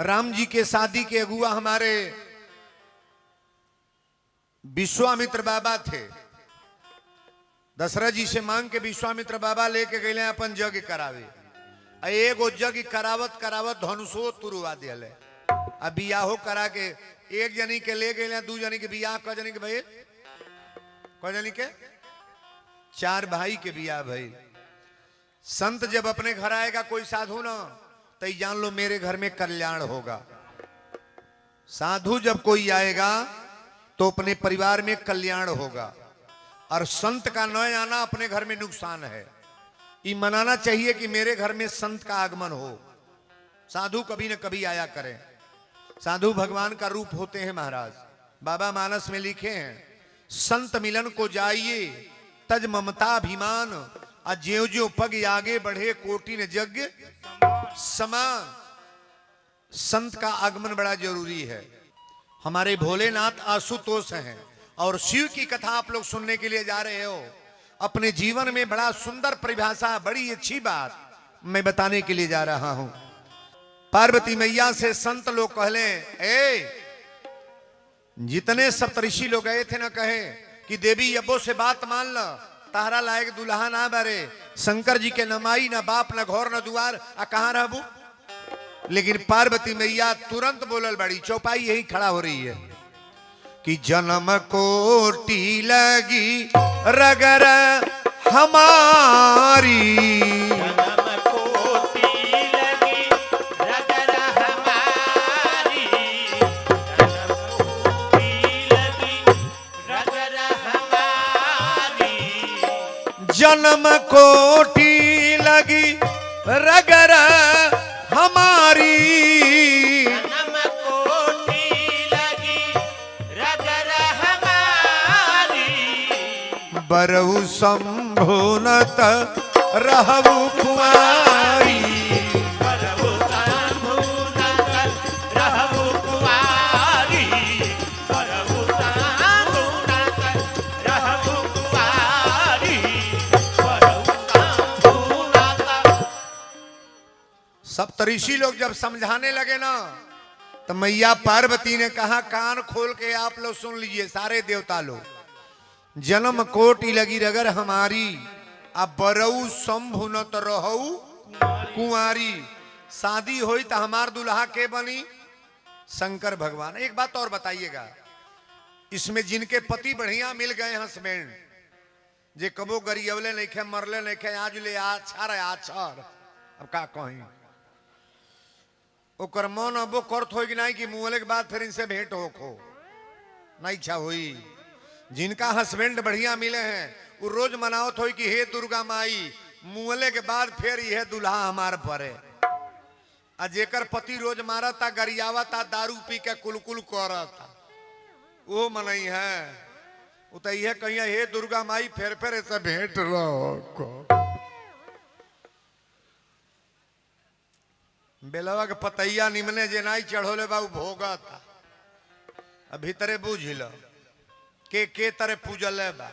राम जी के शादी के अगुआ हमारे विश्वामित्र बाबा थे। दशरथ जी से मांग के विश्वामित्र बाबा लेके गए अपन यज्ञ करावे। एगो यज्ञ करावत करावत धनुषो तुरवा दिले। अब बियाहो करा के एक जनी के ले गए, दू जनी के बियाह, क जनी के भाई, क जनी के 4 भाई के बियाह भाई। संत जब अपने घर आएगा कोई साधु ना, तो जान लो मेरे घर में कल्याण होगा। साधु जब कोई आएगा तो अपने परिवार में कल्याण होगा, और संत का न आना अपने घर में नुकसान है। ये मनाना चाहिए कि मेरे घर में संत का आगमन हो। साधु कभी न कभी आया करें। साधु भगवान का रूप होते हैं महाराज। बाबा मानस में लिखे हैं, संत मिलन को जाइए तज ममता अभिमान, और ज्यों ज्यों पग आगे बढ़े कोटि न यज्ञ समान। संत का आगमन बड़ा जरूरी है। हमारे भोलेनाथ आशुतोष हैं और शिव की कथा आप लोग सुनने के लिए जा रहे हो। अपने जीवन में बड़ा सुंदर परिभाषा, बड़ी अच्छी बात मैं बताने के लिए जा रहा हूं। पार्वती मैया से संत लोग कहले, जितने सप्तऋषि लोग गए थे ना, कहे कि देवी अबो से बात मान ल, तारा लायक दुल्हा ना बारे। शंकर जी के न माई न बाप न घर न दुआर, आ कहां रहबू। लेकिन पार्वती मैया तुरंत बोलल बड़ी, चौपाई यही खड़ा हो रही है कि जन्म कोटि लगी रगर हमारी, जन्म कोटि लगी रगर हमारी, जन्म कोटि लगी रगर हमारी, जन्म कोटि लगी रगर हमारी, बरऊ संभुनत रहु कुमारी, बरहु संभुनत रहु कुमारी, बरहु संभुनत रहु कुमारी, बरहु संभुनत। सप्तऋषि लोग जब समझाने लगे ना, तो मैया पार्वती ने कहा, कान खोल के आप लोग सुन लीजिए सारे देवता लोग। जन्म कोटि लगी रगर हमारी, अब बरऊ संभुनत रहु कुंवारी। शादी हुई तो हमार दुल्हा के बनी, शंकर भगवान। एक बात और बताइएगा, इसमें जिनके पति बढ़िया मिल गए हस्बैंड, जे कबो गरियवले नहीं खे, मरले नहीं खे, आज ले आछार आछार, अब का कहीं ओकर मन अबो करत हो कि नहीं कि मुहले के बाद फिर इनसे भेंट हो नहीं इच्छा हुई। जिनका हस्बैंड बढ़िया मिले हैं वो रोज मनावत हो कि हे दुर्गा माई, मुहले के बाद फिर यह दुल्हा हमार परे। आ जेकर पति रोज मारता, गरियावता, दारू पी के कुलकुल करता, वो मनई है। वो तो यह कहीं, हे दुर्गा माई फिर ऐसे भेंट लो। बेलवा के पतैया निमने जे नहीं चढ़ोले बाबू भोगा था। भीतरे बूझ लो के तरह पूजल बा।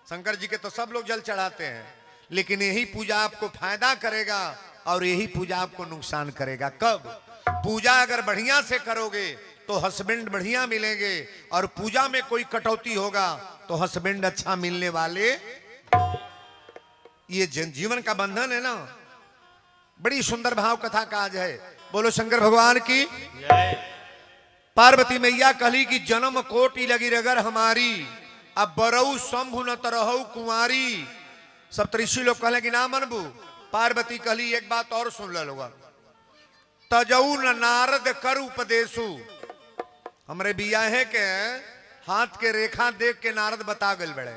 शंकर जी के तो सब लोग जल चढ़ाते हैं, लेकिन यही पूजा आपको फायदा करेगा और यही पूजा आपको नुकसान करेगा। कब? पूजा अगर बढ़िया से करोगे तो हस्बैंड बढ़िया मिलेंगे, और पूजा में कोई कटौती होगा तो हस्बैंड अच्छा मिलने वाले। ये जीवन का बंधन है ना। बड़ी सुंदर भाव कथा का आज है। बोलो शंकर भगवान की। पार्वती मैया कहली कि जन्म कोटि लगी रगर हमारी, अब बरऊ संभुनत रहु कुंवारी। सप्तऋषि लोग कहले कि ना मनबू। पार्वती कहली एक बात और सुन लो, तजऊ न नारद कर उपदेशु। हमरे बियाहे के हाथ के रेखा देख के नारद बता गए बड़े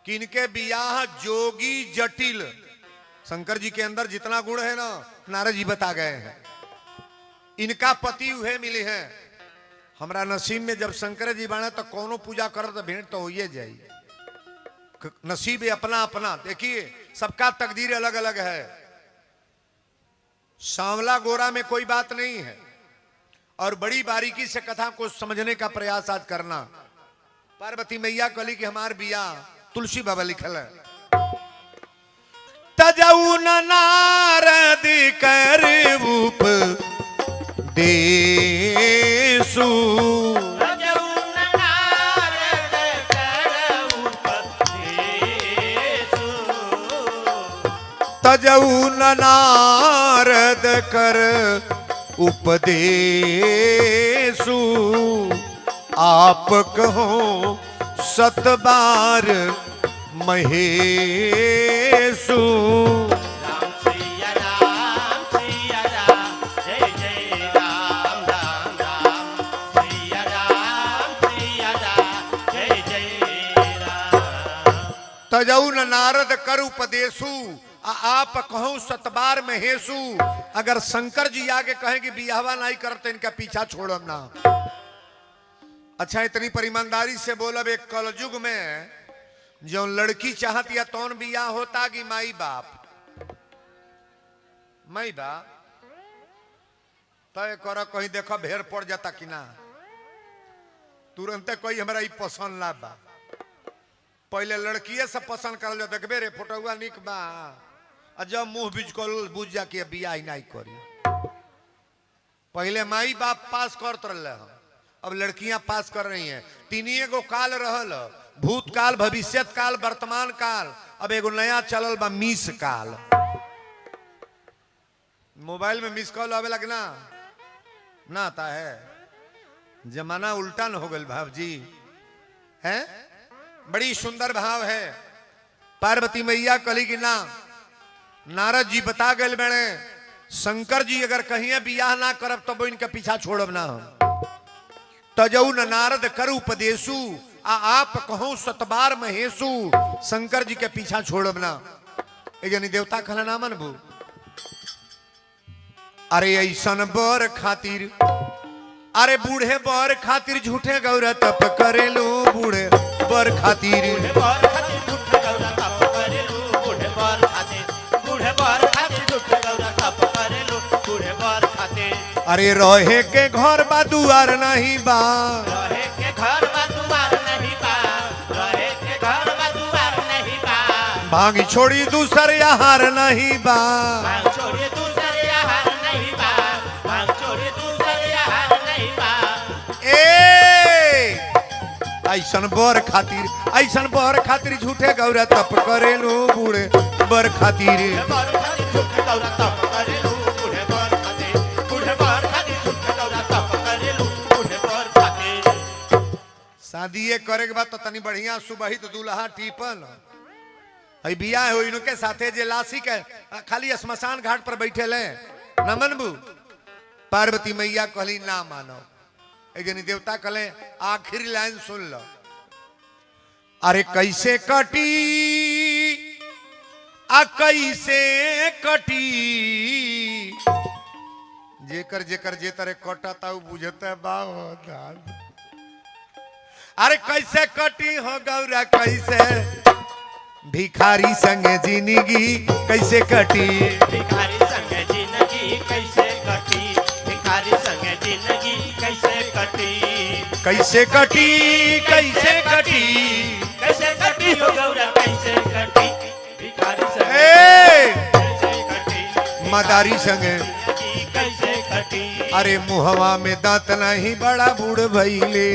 कि इनके बियाह जोगी जटिल। शंकर जी के अंदर जितना गुण है ना, नारद जी बता गए हैं। इनका पति उहे मिले हैं। हमरा नसीब में जब शंकर जी बने तो कोनो पूजा करो तो भेंट तो हो ही जाई। नसीब अपना अपना। देखिए सबका तकदीर अलग अलग है। सांवला गोरा में कोई बात नहीं है, और बड़ी बारीकी से कथा को समझने का प्रयास आज करना। पार्वती मैया कहली कि हमार बिया तुलसी बाबा लिखल है, तजऊ न नारद कर रूप देसु तजऊ नारद कर उपदेसु आप कहो सतबार महेशु तजऊ नारद कर उपदेशु आप कहूं सतबार महेशु। अगर शंकर जी आगे कहें कि बियाहवा नहीं करब तो इनका पीछा छोड़ब ना। अच्छा इतनी पर ईमानदारी से बोलब, एक कलयुग में जो लड़की चाहती है तौन बियाह होता कि माई बाप तय कर कहीं देखो भेड़ पड़ जाता कि ना, तुरंत कोई हमारा ई पसंद ला बा। पहले लड़किए से पसंद कर लो, देखबे रे फोटोआ निक बा, जब मुंह बीज कर बुझ जा के बियाह नहीं करी। पहले माई बाप पास करते रहे, अब लड़कियां पास कर रही हैं। तीनिए गो काल रहल, भूतकाल, भविष्यत काल, वर्तमान काल। अब एगो नया चलल बा मिस काल। मोबाइल में मिस कॉल आवे लगना ना आता है, जमाना उल्टा न हो गल भाव जी है। बड़ी सुंदर भाव है। पार्वती मैया कली की ना, नारद जी बता गए बड़े शंकर जी अगर कहीं बियाह ना करब तब तो इनका पीछा छोड़ब ना। तजऊ नारद कर उपदेशु आप कहो सतबार महेशु। शंकर जी के पीछा छोड़ब ना। ए जनी देवता कहला ना मनबू। अरे ऐसन बर खातिर, अरे बूढ़े बर खातिर झूठे गौरा तप करेलू। बूढ़े बर खातिर अरे रहे के घर बा दुआर नहीं बा, रहे के घर बा दुआर नहीं बा, रहे के घर बा दुआर नहीं बा। भांग छोड़ी दूसर आहार नहीं बा, भांग छोड़ी दूसर आहार नहीं बा, भांग छोड़ी दूसर आहार नहीं बा। ए ऐसन बर खातिर झूठे गौरा तप करेलू। बूढ़े बर खातिर शादी करे के बाद तो तनी बढ़िया सुबहित दूल्हा टीपन है बियाह हो इनके साथे जे लाशी के खाली श्मशान घाट पर बैठे ले न मनबू। पार्वती मैया कहली ना मानो। एक जनी देवता कहले आखिरी लाइन सुन लो। अरे कैसे कटी कैसे कटी, जेकर जेकर जे तरह कटता बुझते बाबा। अरे कैसे कटी हो गौरा कैसे, भिखारी संगे जिंदगी कैसे कटी। भिखारी संगे जिंदगी कैसे कटी, भिखारी संगे जिंदगी कैसे कटी। कैसे कटी कैसे कटी कैसे कटी हो गौरा कैसे कटी। भिखारी संगे कैसे कटी, मदारी संगे जिंदगी कैसे कटी। अरे मुहवा में दांत नहीं बड़ा बूढ़ भइले,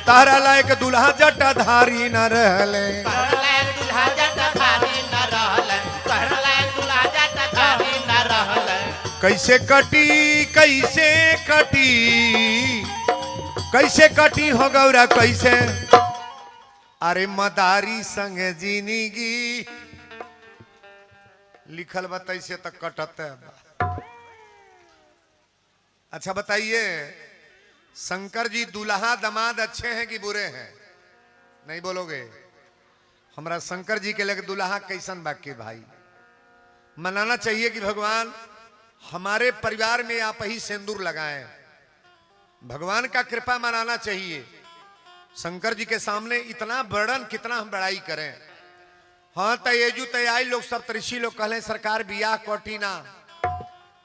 तारा लायक दुल्हा जटाधारी न रहले। कैसे कटी कैसे कटी कैसे कटी हो गौरा कैसे। अरे मदारी संग जिंदगी लिखल बताइए तक कटते। अच्छा बताइए शंकर जी दुल्हा दामाद अच्छे हैं कि बुरे हैं? नहीं बोलोगे? हमारा शंकर जी के लिए दुल्हा कैसन बाकी भाई मनाना चाहिए कि भगवान हमारे परिवार में आप ही सिंदूर लगाएं। भगवान का कृपा मनाना चाहिए। शंकर जी के सामने इतना बर्डन कितना हम बड़ाई करें। हाँ तयजू तय लोग सब ऋषि लोग कहले सरकार बियाह कोटी ना,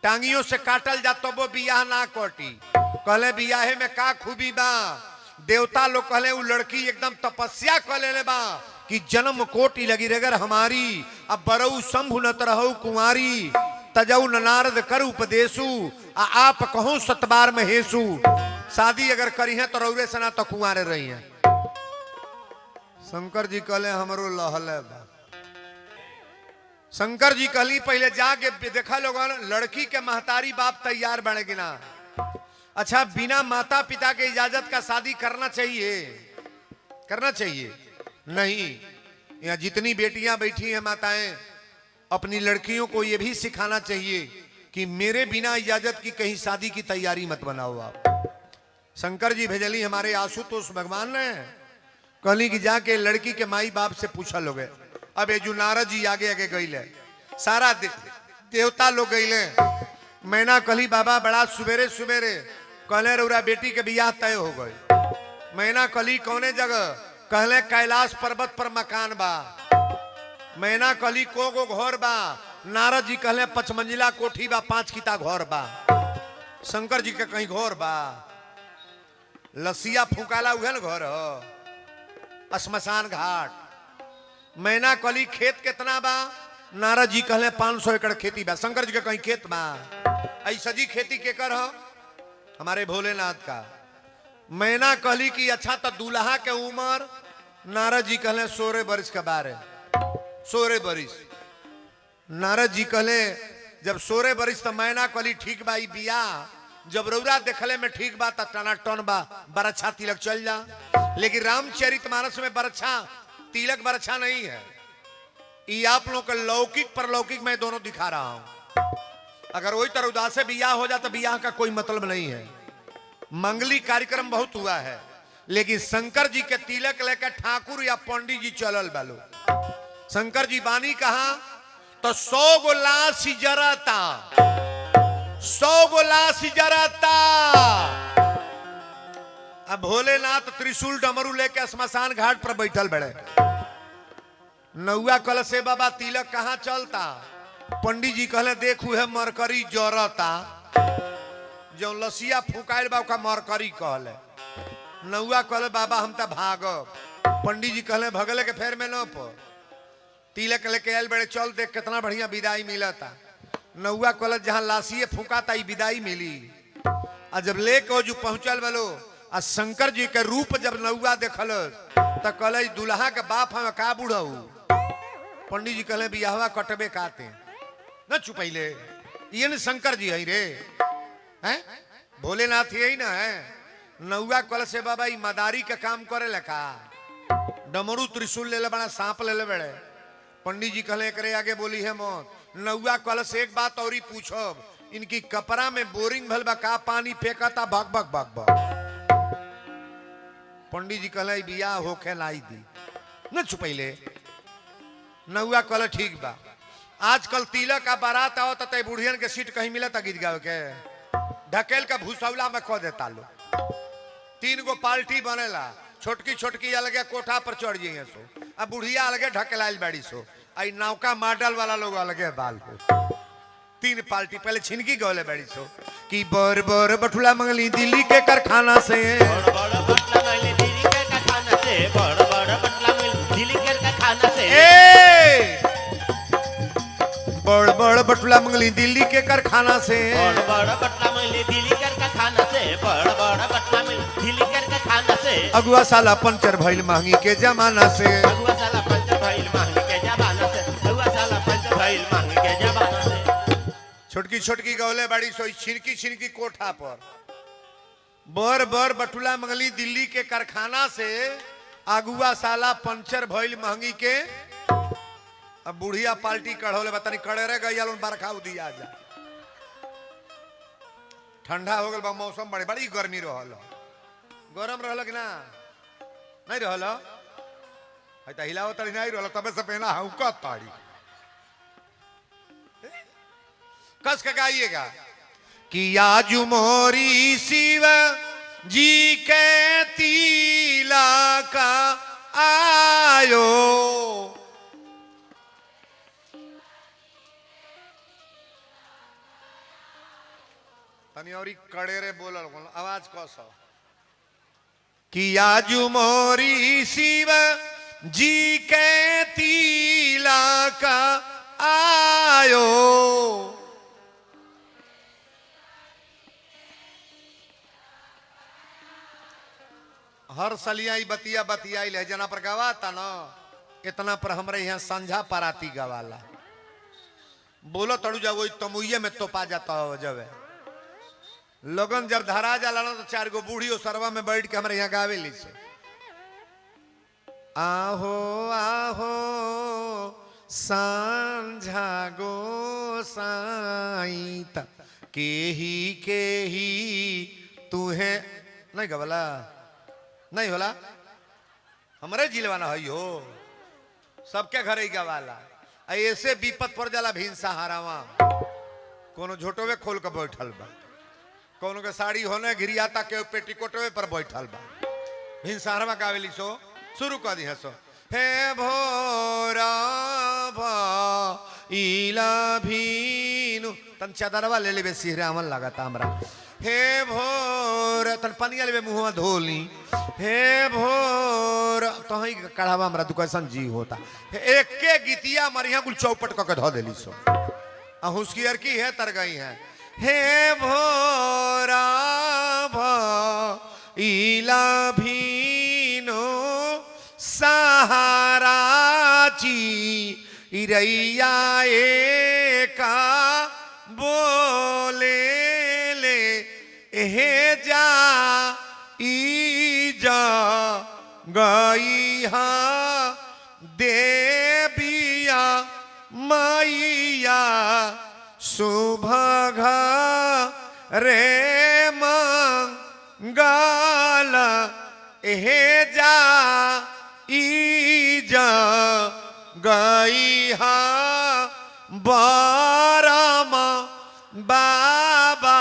टांगियों से काटल जा तो वो बियाह ना कोटी। कहले बियाहे में का खूबी बा। देवता लोग कहले वो लड़की एकदम तपस्या कर ले बा कि जन्म कोटि लगी रगर हमारी, अब बरऊ शंभु न तरहु कुमारी। त तजऊ नारद कर उपदेशु आ आप कहूं सतबार महेशु। शादी अगर करी है तो रौरे सना तो कुंवारे रही है। शंकर जी कहले हमरो लहल है बा। शंकर जी कहली पहले जाके देखा लोग लड़की के महतारी बाप तैयार बने कि ना। अच्छा बिना माता पिता के इजाजत का शादी करना चाहिए? करना चाहिए नहीं। यहाँ जितनी बेटियां बैठी हैं माताएं, अपनी लड़कियों को यह भी सिखाना चाहिए कि मेरे बिना इजाजत की कहीं शादी की तैयारी मत बनाओ आप। शंकर जी भेजली हमारे आशुतोष भगवान ने, कहली कि जाके लड़की के माई बाप से पूछा लोगे। अब ये जो नारद जी आगे आगे गईले, सारा देवता लोग गईले। मैना कहली बाबा बड़ा सुबेरे सुबेरे कहले रौरा बेटी के बियाह तय हो गए। मैना कहली कौने जगह? कहले कैलाश पर्वत पर मकान बा। मैना कहली को गो घर बा? नारद जी कहले 5 मंजिला कोठी बा, 5 किता घर बा। शंकर जी के कहीं घर बा? लसिया फूकाला उहे न घर हो, श्मशान घाट। मैना कहली खेत कितना बा? नारद जी कहले 500 एकड़ खेती बा। शंकर जी के कहीं खेत बा? ऐसा जी खेती केकर हो? हमारे भोलेनाथ का। मैना कहली कि अच्छा तो दूल्हा के उम्र? नारद जी कहले 16 वर्ष का बारे, 16 वर्ष। नारद जी कहले जब 16 वर्ष तो मैना कहली ठीक बा बियाह जब रौरा देखले में ठीक बा टना टन बा, बरछा तिलक चल जा। लेकिन रामचरितमानस में बरछा तिलक बरछा नहीं है। ये आप लोगों का लौकिक परलौकिक मैं दोनों दिखा रहा हूं। अगर वही तरह उदास से बियाह हो जाता बियाह का कोई मतलब नहीं है। मंगली कार्यक्रम बहुत हुआ है, लेकिन शंकर जी के तिलक लेकर ठाकुर या पंडित जी चलल बालो। शंकर जी बानी कहा तो 100 गो लाश जरता, 100 गो लाश जरता। अब भोलेनाथ त्रिशूल डमरू लेके श्मशान घाट पर बैठल बड़े। नौआ कल से बाबा तिलक कहाँ चलता? पंडित जी कहले देखू है मरकरी जरता। जो लसिया फुकाइल बा मरकरी कहले। नौआ कहले बाबा हम तो भागब। पंडित जी कहले भगले के फेर में न पर तिलक लेके आयल बड़े, चल देख कितना बढ़िया विदाई मिला था। नौआ कहले जहां लाशिए फूका था विदाई मिली। और जब लेके जो पहुंचल बलो आ शंकर जी के रूप जब नौआ देखल तो कहले दुल्हा के बाप हम का बूढ़ऊ। पंडित जी कहले बियाहवा कटबे काते न चुपैले। ये न शंकर जी है रे, हैं भोलेनाथ यही ना है। नौआ कल से बाबा मदारी का काम करे लका, डमरू त्रिशूल ले ले बड़ा, सांप ले ले बड़े। पंडित जी कहले करे आगे बोली है मौत। नौआ कल से एक बात और ही पूछो, इनकी कपड़ा में बोरिंग भल बा का पानी फेंकता भग भग भग भग। पंडित जी कहले बियाह होके लाई दी न चुपैले। नौआ कहले ठीक बा। आजकल तिलक का बारात आओ तो बुढ़ियन के सीट कहीं मिला था गीत गावे के, ढकेल का भूसौला में कह देता लो। 3 गो पार्टी बनेला, छोटकी छोटकी अलगे कोठा पर चढ़ जाइए सो, अब बुढ़िया अलगे ढकेलाइल बाड़ी सो, आई नौका मॉडल वाला लोग अलगे बाल हो। 3 पार्टी पहले छिनकी गौले बाड़ी सो कि बर बर बटुला मंगली दिल्ली के कारखाना से, बड़ बड़ बटला मिली दिल्ली के कारखाना से, बड़ बड़ बटला मिली दिल्ली के कारखाना से। बड़ बड़ बटुला मंगली दिल्ली के कारखाना से, बड़ बड़ बटला मिली दिल्ली के कारखाना से, बड़ बड़ बटला मिली दिल्ली के कारखाना से। अगुआ साला पंचर भइल महंगी के जमाना से, अगुआ साला पंचर भइल महंगी के जमाना से, अगुआ साला पंचर भइल महंगी के जमाना से। छोटकी छोटकी गौले बाड़ी सो छिनकी छिनकी कोठा पर। बर बर बटुला मंगली दिल्ली के कारखाना से, अगुआ साला पंचर भइल महंगी के। अब बुढ़िया पार्टी कढ़ोले बतानी कड़े रह गई बरखा दिया जा। ठंडा हो गल बा मौसम, बड़ी बड़ी गर्मी रहल। गरम रहल कि ना? नहीं रहल है हिलाव तड़ी नहीं रहल, तबे से पहना हौका ताड़ी कस के गाइएगा कि आजू मोरी शिव जी के तीला का आयो। तनी और कड़े रे बोल आवाज कस कि आजू मोरी शिव जी के तीला का आयो। हर सलिया ही बतिया बतियाई ले जना पर गवाता न इतना पर हमरे यहाँ संझा पराती गवाला बोलो तड़ू जा वही तमुये में तोपा जाता हो जब लगन जब धरा जाला ना तो 4 गो बूढ़ी सरवा में बैठ के हमारे यहाँ गावे ली से आहो आहो सांझा गो साईता केही तुहे नहीं गवला नहीं होला हमारे जिलवाना है हो सबके घर ही गवाला ऐसे विपत पर जाला भींसा हारावा कोनो झोटोवे खोल के बैठल बा कोनो के साड़ी होने घिरियाता के पेटीकोटवे पर बैठल बा भींसा हारावा गावेली सो शुरू कर दी है सो हे भोरा इला भीनु तन चादरवा ले लेबे सिहरावन लगाता हमरा हे भोर तन पनिया लेबे मुंहवा धोली हे भोर तो ही कढ़ावा हमरा तू कैसन जी होता एक के गीतिया मरिया कुल चौपट क के धो देली सो आ हुस्कियर की है तर गई है हे भोरा इला भीनु सहारा ची इरैया एका बोले ले हे जा ई जा गई हा देविया मैया सुभग रे मंगल हे जा ई जा गई हा बारामा बाबा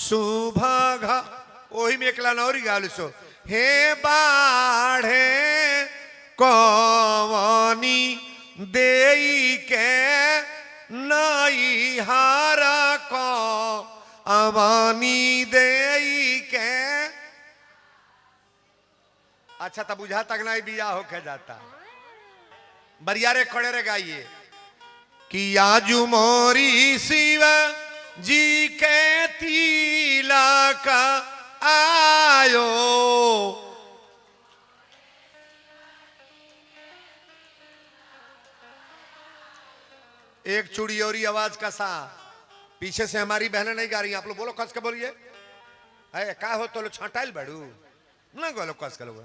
सुभग ओही में एकला नौरी गाल सो हे बाढ़े कवानी देई के नई हारा को अवानी देई के अच्छा तब बुझा तक नहीं बिया होके जाता बरियारे खड़े रह गाइए कि आजू मोरी शिव जी के तिलक आयो एक चूड़ी और आवाज का सा पीछे से हमारी बहनें नहीं गा रही आप लोग बोलो कस के बोलिए अरे का हो तो लो छाटाइल बड़ू ना बोलो कस के लोग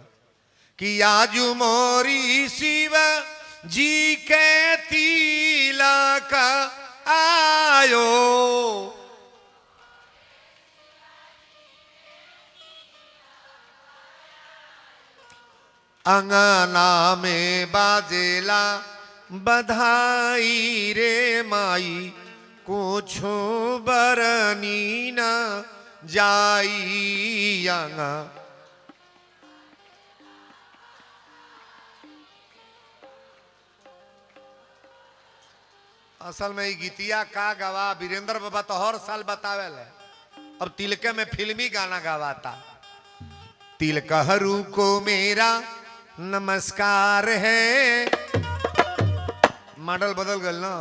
कि आजू मोरी शिव जी के तिलक आयो अंगना में बाजेला बधाई रे माई कुछ बरनी न जाई अंगा असल में गीतिया का गवा वीरेंद्र बाबा तो हर साल बतावेल है अब तिलके में फिल्मी गाना गवाता तिलकहरू को मेरा नमस्कार है मॉडल बदल गल ना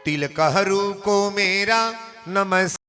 तिलकहरू को मेरा नमस्कार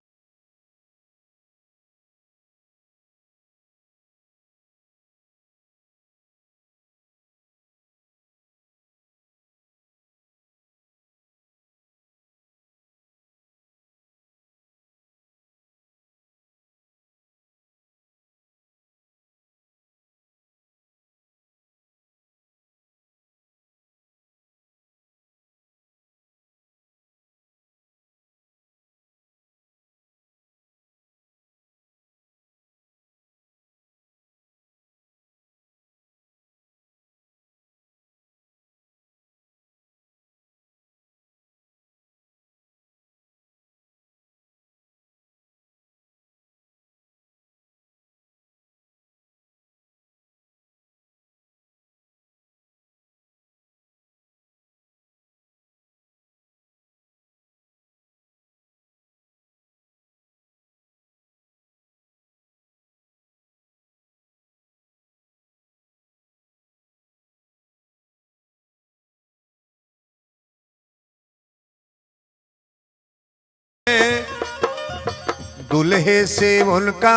दूल्हे से उनका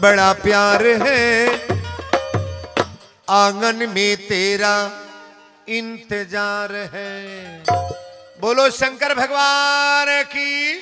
बड़ा प्यार है आंगन में तेरा इंतजार है। बोलो शंकर भगवान की।